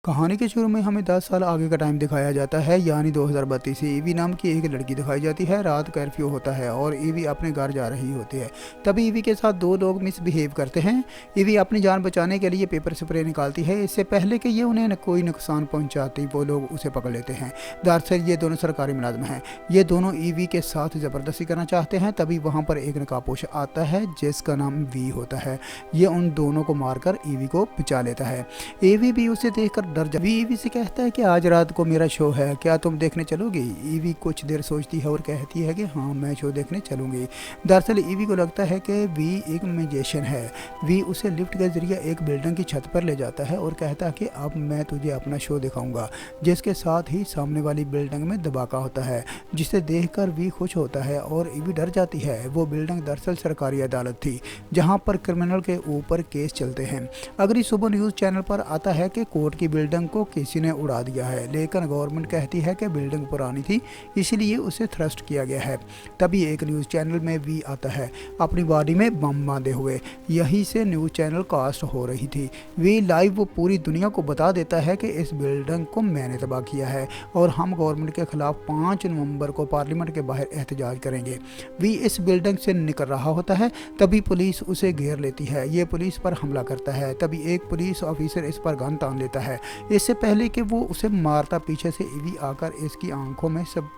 कहानी के शुरू में हमें 10 साल आगे का टाइम दिखाया जाता है, यानी 2032 से ईवी नाम की एक लड़की दिखाई जाती है। रात कर्फ्यू होता है और ईवी अपने घर जा रही होती है। तभी ईवी के साथ दो लोग मिसबिहेव करते हैं। ईवी अपनी जान बचाने के लिए पेपर स्प्रे निकालती है। इससे पहले कि ये उन्हें कोई नुकसान पहुंचाती, वो लोग उसे पकड़ लेते हैं। दरअसल ये दोनों सरकारी मुलाजिम हैं। ये दोनों ईवी के साथ ज़बरदस्ती करना चाहते हैं। तभी वहाँ पर एक नकाबपोश आता है जिसका नाम वी होता है। ये उन दोनों को मारकर ईवी को बचा लेता है। ईवी भी उसे देखकर ईवी से कहता है कि आज रात को मेरा शो है, क्या तुम देखने चलोगी? ईवी कुछ देर सोचती है और कहती है कि हाँ, मैं शो देखने चलूंगी। दरअसल ईवी को लगता है कि वी एक मैजिशियन है। वी उसे लिफ्ट के जरिए एक बिल्डिंग की छत पर ले जाता है और कहता है कि अब मैं तुझे अपना शो दिखाऊंगा। जिसके साथ ही सामने वाली बिल्डिंग में धमाका होता है, जिसे देखकर वी खुश होता है और ईवी डर जाती है। वो बिल्डिंग दरअसल सरकारी अदालत थी, जहाँ पर क्रिमिनल के ऊपर केस चलते हैं। अगली सुबह न्यूज़ चैनल पर आता है कि कोर्ट की बिल्डिंग को किसी ने उड़ा दिया है, लेकिन गवर्नमेंट कहती है कि बिल्डिंग पुरानी थी, इसलिए उसे थ्रस्ट किया गया है। तभी एक न्यूज़ चैनल में वी आता है अपनी बॉडी में बम बांधे हुए। यहीं से न्यूज़ चैनल कास्ट हो रही थी। वी लाइव वो पूरी दुनिया को बता देता है कि इस बिल्डिंग को मैंने तबाह किया है और हम गवर्नमेंट के खिलाफ 5 नवंबर को पार्लियामेंट के बाहर एहतजाज करेंगे। वी इस बिल्डिंग से निकल रहा होता है, तभी पुलिस उसे घेर लेती है। ये पुलिस पर हमला करता है। तभी एक पुलिस ऑफिसर इस पर गन तान लेता है। इससे पहले कि वो उसे मारता, पीछे से ईवी आकर इसकी आंखों में सब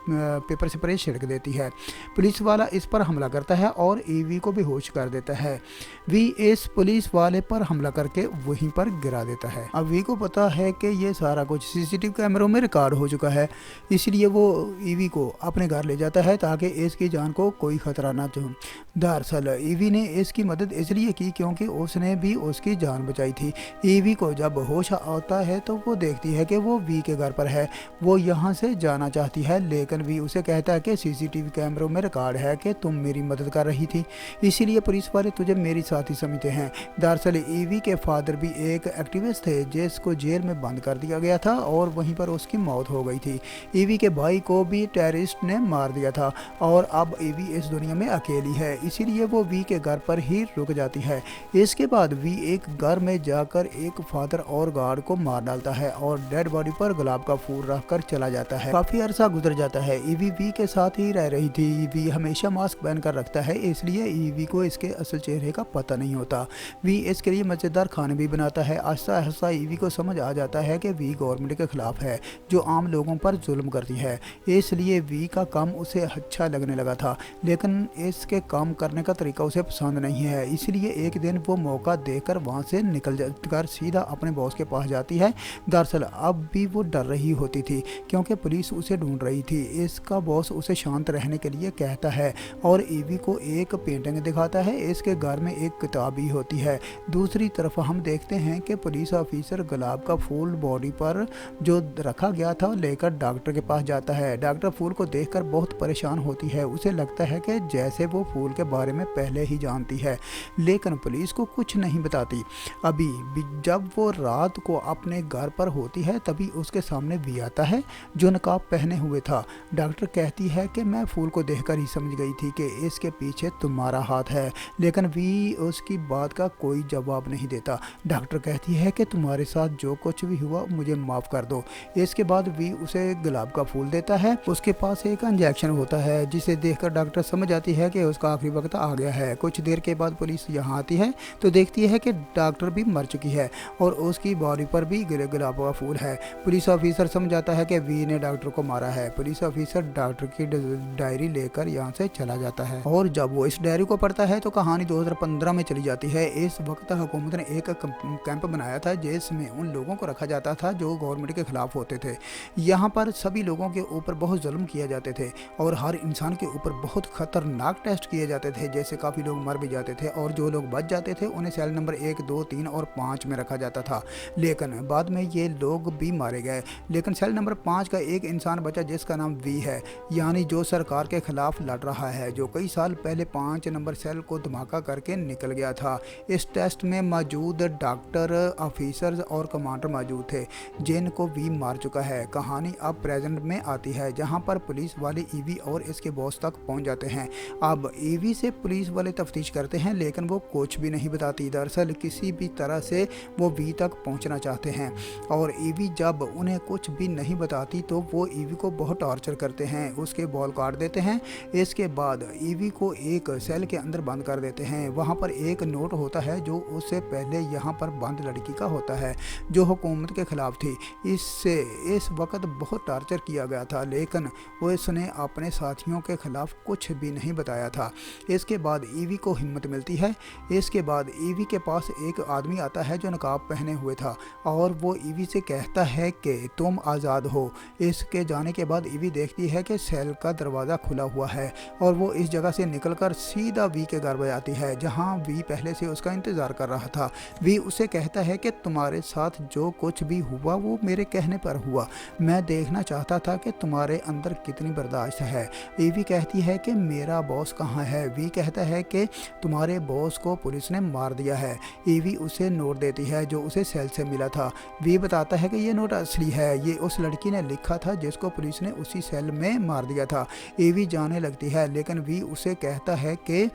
पेपर स्प्रे छिड़क देती है। पुलिस वाला इस पर हमला करता है और ईवी को बेहोश कर देता है। वी इस पुलिस वाले पर हमला करके वहीं पर गिरा देता है। अब वी को पता है कि ये सारा कुछ सीसीटीवी कैमरों में रिकॉर्ड हो चुका है, इसलिए वो ईवी को अपने घर ले जाता है ताकि इसकी जान को कोई खतरा ना हो। दरअसल ईवी ने इसकी मदद इसलिए की क्योंकि उसने भी उसकी जान बचाई थी। ईवी को जब होश आता है तो वो देखती है कि वो वी के घर पर है। वो यहाँ से जाना चाहती है, लेकिन वी उसे कहता है कि सीसीटीवी कैमरों में रिकॉर्ड है कि तुम मेरी मदद कर रही थी, इसीलिए पुलिस वाले तुझे मेरी साथी समझते हैं। दरअसल ईवी के फादर भी एक एक्टिविस्ट थे जिसको जेल में बंद कर दिया गया था और वहीं पर उसकी मौत हो गई थी। ईवी के भाई को भी टेररिस्ट ने मार दिया था और अब ईवी इस दुनिया में अकेली है, इसीलिए वो वी के घर पर ही रुक जाती है। इसके बाद वी एक घर में जाकर एक फादर और गार्ड को मार डालता है और डेड बॉडी पर गुलाब का फूल रखकर चला जाता है। काफी अरसा गुजर जाता है। ईवी वी के साथ ही रह रही थी। वी हमेशा मास्क पहनकर रखता है, इसलिए ईवी को इसके असल चेहरे का पता नहीं होता। वी इसके लिए मजेदार खाने भी बनाता है। आहिस्ता आहिस्ता ईवी को समझ आ जाता है कि वी गवर्नमेंट के खिलाफ है जो आम लोगों पर जुल्म करती है, इसलिए वी का काम उसे अच्छा लगने लगा था, लेकिन इसके काम करने का तरीका उसे पसंद नहीं है। इसलिए एक दिन वो मौका देकर वहाँ से निकल कर सीधा अपने बॉस के पास जाती है। दरअसल अब भी वो डर रही होती थी क्योंकि पुलिस उसे ढूंढ रही थी। इसका बॉस उसे शांत रहने के लिए कहता है और ईवी को एक पेंटिंग दिखाता है। इसके घर में एक किताब भी होती है। दूसरी तरफ हम देखते हैं कि पुलिस ऑफिसर गुलाब का फूल बॉडी पर जो रखा गया था लेकर डॉक्टर के पास जाता है। डॉक्टर फूल को देखकर बहुत परेशान होती है। उसे लगता है कि जैसे वो फूल के बारे में पहले ही जानती है, लेकिन पुलिस को कुछ नहीं बताती। अभी जब वो रात को अपने घर पर होती है तभी उसके सामने वी आता है जो नकाब पहने हुए था। डॉक्टर कहती है कि मैं फूल को देखकर ही समझ गई थी कि इसके पीछे तुम्हारा हाथ है, लेकिन वी उसकी बात का कोई जवाब नहीं देता। डॉक्टर कहती है कि तुम्हारे साथ जो कुछ भी हुआ मुझे माफ़ कर दो। इसके बाद वी उसे गुलाब का फूल देता है। उसके पास एक इंजेक्शन होता है जिसे देखकर डॉक्टर समझ आती है कि उसका आखिरी वक्त आ गया है। कुछ देर के बाद पुलिस यहाँ आती है तो देखती है कि डॉक्टर भी मर चुकी है और उसकी बॉडी पर भी गुलाब का फूल है। पुलिस ऑफिसर समझ आता है कि वी ने डॉक्टर को मारा है। पुलिस ऑफिसर डॉक्टर की डायरी लेकर यहाँ से चला जाता है और जब वो इस डायरी को पढ़ता है तो कहानी 2015 में चली जाती है। इस वक्त हुकूमत ने एक कैंप बनाया था जिसमें उन लोगों को रखा जाता था जो गवर्नमेंट के खिलाफ होते थे। यहाँ पर सभी लोगों के ऊपर बहुत जुल्म किया जाते थे और हर इंसान के ऊपर बहुत खतरनाक टेस्ट किए जाते थे, जैसे काफ़ी लोग मर भी जाते थे और जो लोग बच जाते थे उन्हें सेल नंबर 1, 2, 3 और 5 में रखा जाता था। लेकिन बाद में ये लोग भी मारे गए, लेकिन सेल नंबर 5 का एक इंसान बचा जिसका नाम वी है, यानी जो सरकार के खिलाफ लड़ रहा है, जो कई साल पहले 5 नंबर सेल को धमाका करके निकल गया था। इस टेस्ट में मौजूद डॉक्टर, ऑफिसर्स और कमांडर मौजूद थे जिनको वी मार चुका है। कहानी अब प्रेजेंट में आती है जहां पर पुलिस वाले ईवी और इसके बॉस तक पहुंच जाते हैं। अब ईवी से पुलिस वाले तफ्तीश करते हैं लेकिन वो कुछ भी नहीं बताती। दरअसल किसी भी तरह से वो वी तक पहुंचना चाहते हैं। और ईवी जब उन्हें कुछ भी नहीं बताती तो वो ईवी को बहुत टॉर्चर करते हैं, उसके बाल काट देते हैं। इसके बाद ईवी को एक सेल के अंदर बंद कर देते हैं। वहाँ पर एक नोट होता है जो उससे पहले यहाँ पर बंद लड़की का होता है, जो हुकूमत के ख़िलाफ़ थी। इससे इस वक्त बहुत टॉर्चर किया गया था, लेकिन उसने अपने साथियों के ख़िलाफ़ कुछ भी नहीं बताया था। इसके बाद ईवी को हिम्मत मिलती है। इसके बाद ईवी के पास एक आदमी आता है जो नकाब पहने हुए था, और वो ईवी से कहता है कि तुम आज़ाद हो। इसके जाने के बाद ईवी देखती है कि सेल का दरवाज़ा खुला हुआ है, और वो इस जगह से निकलकर सीधा वी के घर में आती है, जहाँ वी पहले से उसका इंतज़ार कर रहा था। वी उसे कहता है कि तुम्हारे साथ जो कुछ भी हुआ वो मेरे कहने पर हुआ। मैं देखना चाहता था कि तुम्हारे अंदर कितनी बर्दाश्त है। ईवी कहती है कि मेरा बॉस कहाँ है। वी कहता है कि तुम्हारे बॉस को पुलिस ने मार दिया है। ईवी उसे नोट देती है जो उसे सेल से मिला था। वी बताता है कि ये नोट असली है, ये उस लड़की ने लिखा था जिसको पुलिस ने उसी सेल में मार दिया था। ईवी जाने लगती है, लेकिन वी उसे कहता है कि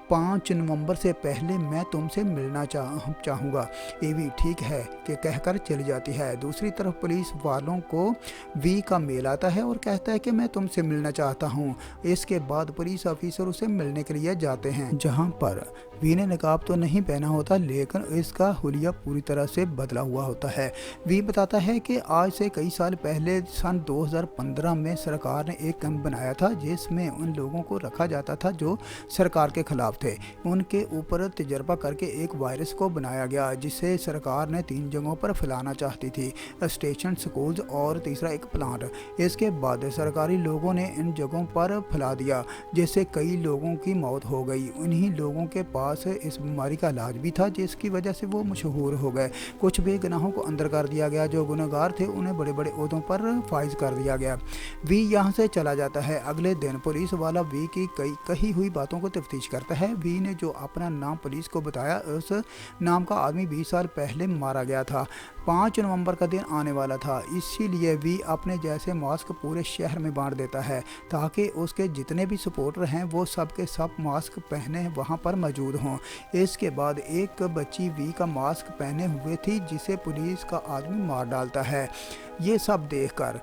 5 नवंबर से पहले मैं तुमसे मिलना चाहूँगा। ईवी ठीक है कि कहकर चली जाती है। दूसरी तरफ पुलिस वालों को वी का मेल आता है और कहता है कि मैं तुमसे मिलना चाहता हूँ। इसके बाद पुलिस ऑफिसर उसे मिलने के लिए जाते हैं, जहाँ पर वी ने नकाब तो नहीं पहना होता, लेकिन इसका हुलिया पूरी तरह से बदला हुआ होता है। वी बताता है कि आज से कई साल पहले सन 2015 में सरकार ने एक कैंप बनाया था, जिसमें उन लोगों को रखा जाता था जो सरकार के खिलाफ थे। उनके ऊपर तजर्बा करके एक वायरस को बनाया गया, जिसे सरकार ने 3 जगहों पर फैलाना चाहती थी, स्टेशन, स्कूल्स और तीसरा एक प्लांट। इसके बाद सरकारी लोगों ने इन जगहों पर फैला दिया, जिससे कई लोगों की मौत हो गई। उन्हीं लोगों के पास इस बीमारी का इलाज भी था, जिसकी वजह से वो मशहूर हो गए। कुछ बेगुनाहों को अंदर कर दिया गया, जो गुनहगार थे उन्हें बड़े बड़े ओहदों पर फाइज कर दिया गया। वी यहाँ से चला जाता है। अगले दिन पुलिस वाला वी की कही हुई बातों को तफ्तीश करता है। वी ने जो अपना नाम पुलिस को बताया, उस नाम का आदमी 20 साल पहले मारा गया था। 5 नवंबर का दिन आने वाला था, इसीलिए वी अपने जैसे मास्क पूरे शहर में बांट देता है, ताकि उसके जितने भी सपोर्टर हैं वो सब के सब मास्क पहने वहाँ पर मौजूद हों। इसके बाद एक बच्ची वी का मास्क पहने हुए थी, जिसे पुलिस का आदमी मार डालता है। ये सब देखकर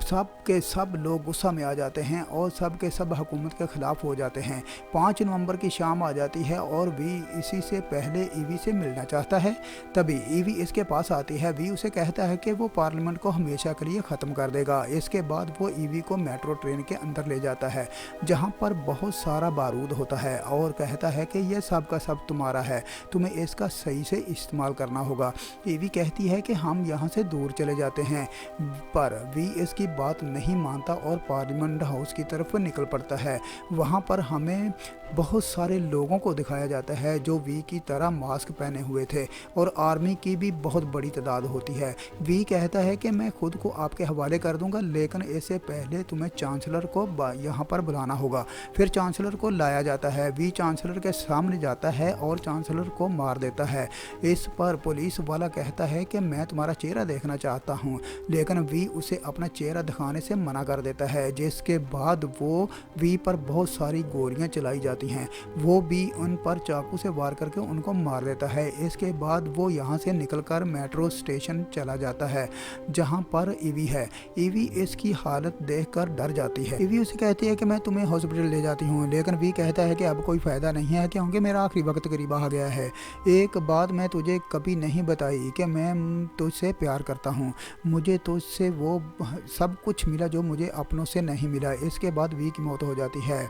सब के सब लोग गुस्सा में आ जाते हैं और सब के सब हुकूमत के ख़िलाफ़ हो जाते हैं। 5 नवंबर की शाम आ जाती है और वी इसी से पहले ईवी से मिलना चाहता है। तभी ईवी इसके पास आती है। वी उसे कहता है कि वो पार्लियामेंट को हमेशा के लिए ख़त्म कर देगा। इसके बाद वो ईवी को मेट्रो ट्रेन के अंदर ले जाता है, जहाँ पर बहुत सारा बारूद होता है, और कहता है कि यह सब का सब तुम्हारा है, तुम्हें इसका सही से इस्तेमाल करना होगा। ईवी कहती है कि हम यहाँ से दूर चले जाते हैं, पर वी की बात नहीं मानता और पार्लियामेंट हाउस की तरफ निकल पड़ता है। वहाँ पर हमें बहुत सारे लोगों को दिखाया जाता है जो वी की तरह मास्क पहने हुए थे, और आर्मी की भी बहुत बड़ी तादाद होती है। वी कहता है कि मैं खुद को आपके हवाले कर दूंगा, लेकिन इससे पहले तुम्हें चांसलर को यहाँ पर बुलाना होगा। फिर चांसलर को लाया जाता है। वी चांसलर के सामने जाता है और चांसलर को मार देता है। इस पर पुलिस वाला कहता है कि मैं तुम्हारा चेहरा देखना चाहता हूँ, लेकिन वी उसे अपना चेहरा दिखाने से मना कर देता है, जिसके बाद वो वी पर बहुत सारी गोलियां चलाई जाती हैं। वो भी उन पर चाकू से वार करके उनको मार देता है। इसके बाद वो यहाँ से निकलकर मेट्रो स्टेशन चला जाता है, जहाँ पर ईवी है। ईवी इसकी हालत देखकर डर जाती है। ईवी उसे कहती है कि मैं तुम्हें हॉस्पिटल ले जाती हूँ, लेकिन वी कहता है कि अब कोई फ़ायदा नहीं है, क्योंकि मेरा आखिरी वक्त करीब आ गया है। एक बात मैं तुझे कभी नहीं बताई कि मैं तुझसे प्यार करता हूँ। मुझे तुझसे वो सब कुछ मिला जो मुझे अपनों से नहीं मिला। इसके बाद वी की मौत हो जाती है।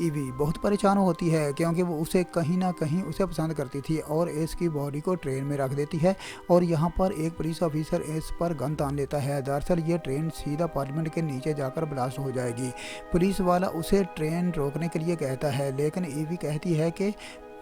ईवी बहुत परेशान होती है, क्योंकि वो उसे कहीं ना कहीं उसे पसंद करती थी, और इसकी बॉडी को ट्रेन में रख देती है, और यहाँ पर एक पुलिस ऑफिसर इस पर गन तान लेता है। दरअसल ये ट्रेन सीधा पार्लियामेंट के नीचे जाकर ब्लास्ट हो जाएगी। पुलिस वाला उसे ट्रेन रोकने के लिए कहता है, लेकिन ईवी कहती है कि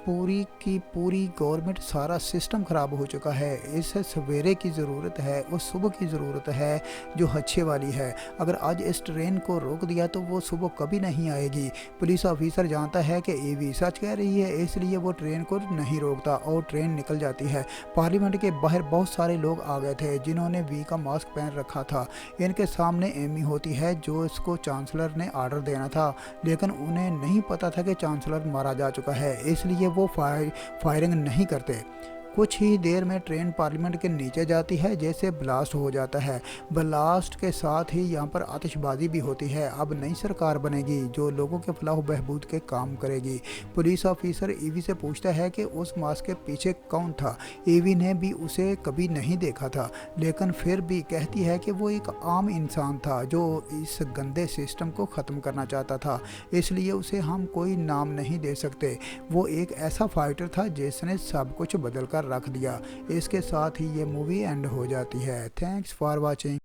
पूरी की पूरी गवर्नमेंट, सारा सिस्टम ख़राब हो चुका है। इसे सवेरे की ज़रूरत है, उस सुबह की ज़रूरत है जो अच्छे वाली है। अगर आज इस ट्रेन को रोक दिया तो वो सुबह कभी नहीं आएगी। पुलिस ऑफिसर जानता है कि ईवी सच कह रही है, इसलिए वो ट्रेन को नहीं रोकता और ट्रेन निकल जाती है। पार्लियामेंट के बाहर बहुत सारे लोग आ गए थे जिन्होंने वी का मास्क पहन रखा था। इनके सामने एमी होती है, जो इसको चांसलर ने आर्डर देना था, लेकिन उन्हें नहीं पता था कि चांसलर मारा जा चुका है, इसलिए वो फायरिंग नहीं करते। कुछ ही देर में ट्रेन पार्लियामेंट के नीचे जाती है जैसे ब्लास्ट हो जाता है। ब्लास्ट के साथ ही यहाँ पर आतिशबाजी भी होती है। अब नई सरकार बनेगी जो लोगों के फलाह बहबूद के काम करेगी। पुलिस ऑफिसर ईवी से पूछता है कि उस मास्क के पीछे कौन था। ईवी ने भी उसे कभी नहीं देखा था, लेकिन फिर भी कहती है कि वो एक आम इंसान था जो इस गंदे सिस्टम को ख़त्म करना चाहता था, इसलिए उसे हम कोई नाम नहीं दे सकते। वो एक ऐसा फाइटर था जिसने सब कुछ बदल कर रख दिया। इसके साथ ही ये मूवी एंड हो जाती है। Thanks for watching.